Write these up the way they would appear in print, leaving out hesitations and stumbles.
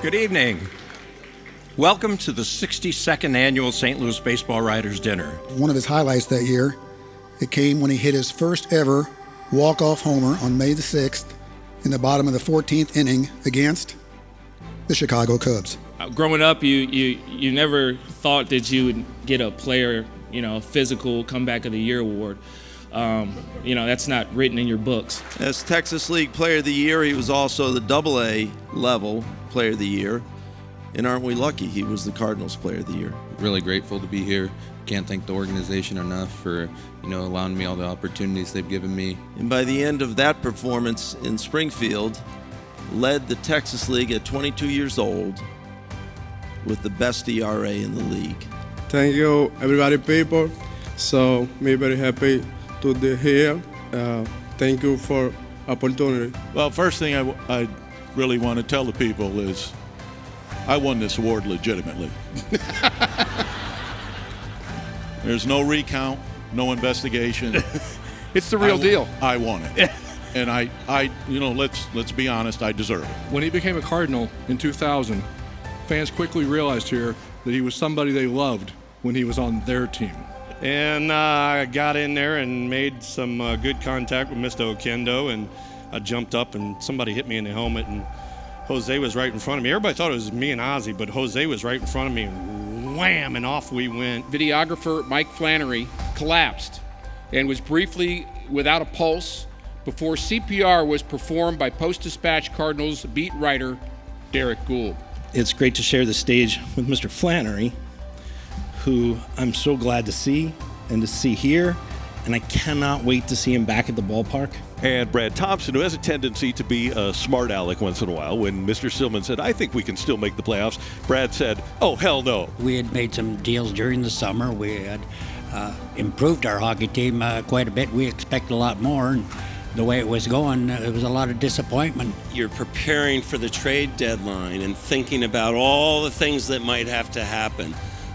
Good evening. Welcome to the 62nd Annual St. Louis Baseball Writers Dinner. One of his highlights that year, it came when he hit his first ever walk-off homer on May the 6th in the bottom of the 14th inning against the Chicago Cubs. Growing up, you never thought that you would get a player, physical comeback of the year award. That's not written in your books. As Texas League Player of the Year, he was also the AA level Player of the Year. And aren't we lucky he was the Cardinals Player of the Year? Really grateful to be here. Can't thank the organization enough for, allowing me all the opportunities they've given me. And by the end of that performance in Springfield, led the Texas League at 22 years old with the best ERA in the league. Thank you, everybody, people. So, me very happy to be here. Thank you for opportunity. Well, first thing I really want to tell the people is I won this award legitimately. There's no recount, no investigation. It's the real deal. I won it. And I let's be honest, I deserve it. When he became a Cardinal in 2000, fans quickly realized here that he was somebody they loved when he was on their team. And I got in there and made some good contact with Mr. Oquendo, and I jumped up and somebody hit me in the helmet, and Jose was right in front of me. Everybody thought it was me and Ozzie, but Jose was right in front of me, and wham, and off we went. Videographer Mike Flannery collapsed and was briefly without a pulse before CPR was performed by Post-Dispatch Cardinals beat writer Derek Gould. It's great to share the stage with Mr. Flannery, who I'm so glad to see and to see here, and I cannot wait to see him back at the ballpark. And Brad Thompson, who has a tendency to be a smart aleck once in a while. When Mr. Simmons said, I think we can still make the playoffs, Brad said, oh, hell no. We had made some deals during the summer. We had improved our hockey team quite a bit. We expected a lot more, and the way it was going, it was a lot of disappointment. You're preparing for the trade deadline and thinking about all the things that might have to happen.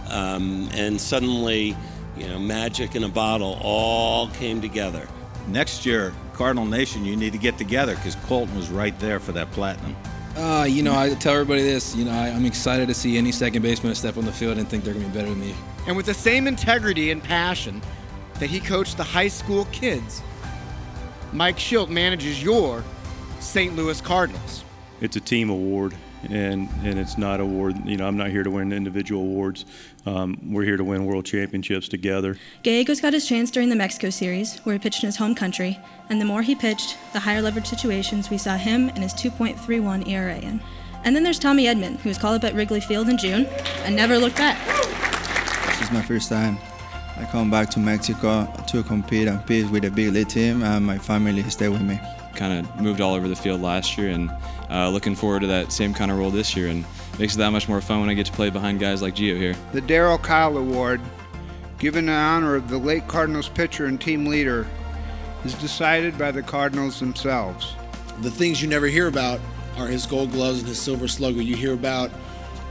And suddenly, magic in a bottle all came together. Next year, Cardinal Nation, you need to get together because Colton was right there for that platinum. I tell everybody this, I'm excited to see any second baseman step on the field and think they're going to be better than me. And with the same integrity and passion that he coached the high school kids, Mike Schilt manages your St. Louis Cardinals. It's a team award, and it's not an award. I'm not here to win individual awards. We're here to win world championships together. Gallegos got his chance during the Mexico series, where he pitched in his home country, and the more he pitched, the higher leverage situations we saw him and his 2.31 ERA in. And then there's Tommy Edmond, who was called up at Wrigley Field in June and never looked back. This is my first time. I come back to Mexico to compete and pitch with a big league team, and my family stay with me. Kind of moved all over the field last year, and looking forward to that same kind of role this year, and makes it that much more fun when I get to play behind guys like Gio here. The Darryl Kile Award, given in honor of the late Cardinals pitcher and team leader, is decided by the Cardinals themselves. The things you never hear about are his Gold Gloves and his Silver Slugger. You hear about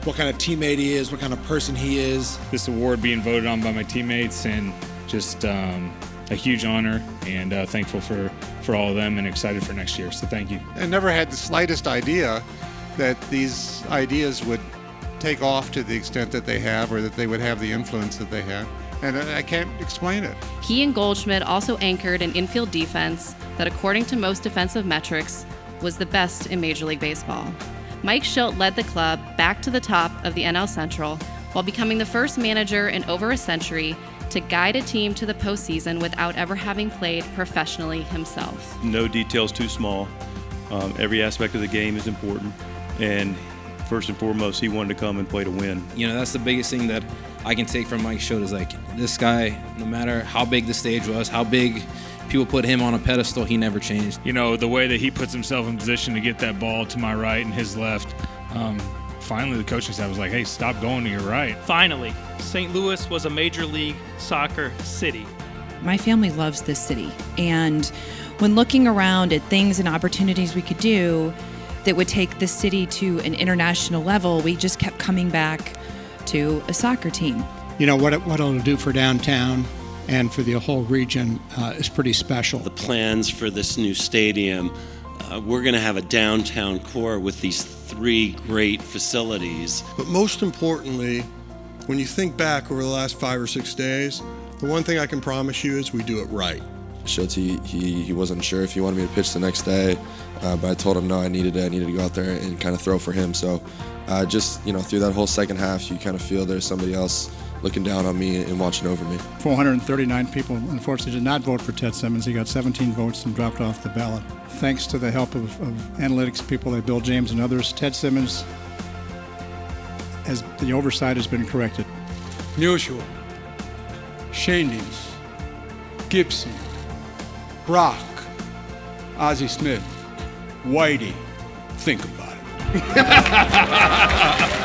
what kind of teammate he is, what kind of person he is. This award being voted on by my teammates, and just a huge honor, and thankful for all of them, and excited for next year. So thank you. I never had the slightest idea that these ideas would take off to the extent that they have, or that they would have the influence that they have. And I can't explain it. He and Goldschmidt also anchored an infield defense that, according to most defensive metrics, was the best in Major League Baseball. Mike Schilt led the club back to the top of the NL Central while becoming the first manager in over a century to guide a team to the postseason without ever having played professionally himself. No detail's too small. Every aspect of the game is important. And first and foremost, he wanted to come and play to win. That's the biggest thing that I can take from Mike Schilt is this guy, no matter how big the stage was, how big people put him on a pedestal, he never changed. The way that he puts himself in position to get that ball to my right and his left, finally the coaching staff was like, hey, stop going to your right. Finally, St. Louis was a Major League Soccer city. My family loves this city, and when looking around at things and opportunities we could do that would take the city to an international level, we just kept coming back to a soccer team. What it'll do for downtown and for the whole region is pretty special. The plans for this new stadium we're going to have a downtown core with these 3 great facilities. But most importantly, when you think back over the last 5 or 6 days, the one thing I can promise you is we do it right. Showed he wasn't sure if he wanted me to pitch the next day, but I told him no, I needed to go out there and kind of throw for him. So just, through that whole second half, you kind of feel there's somebody else looking down on me and watching over me. 439 people, unfortunately, did not vote for Ted Simmons. He got 17 votes and dropped off the ballot. Thanks to the help of analytics people like Bill James and others, Ted Simmons, as the oversight has been corrected. Mutual, Shandy's, Gibson, Brock, Ozzie Smith, Whitey. Think about it.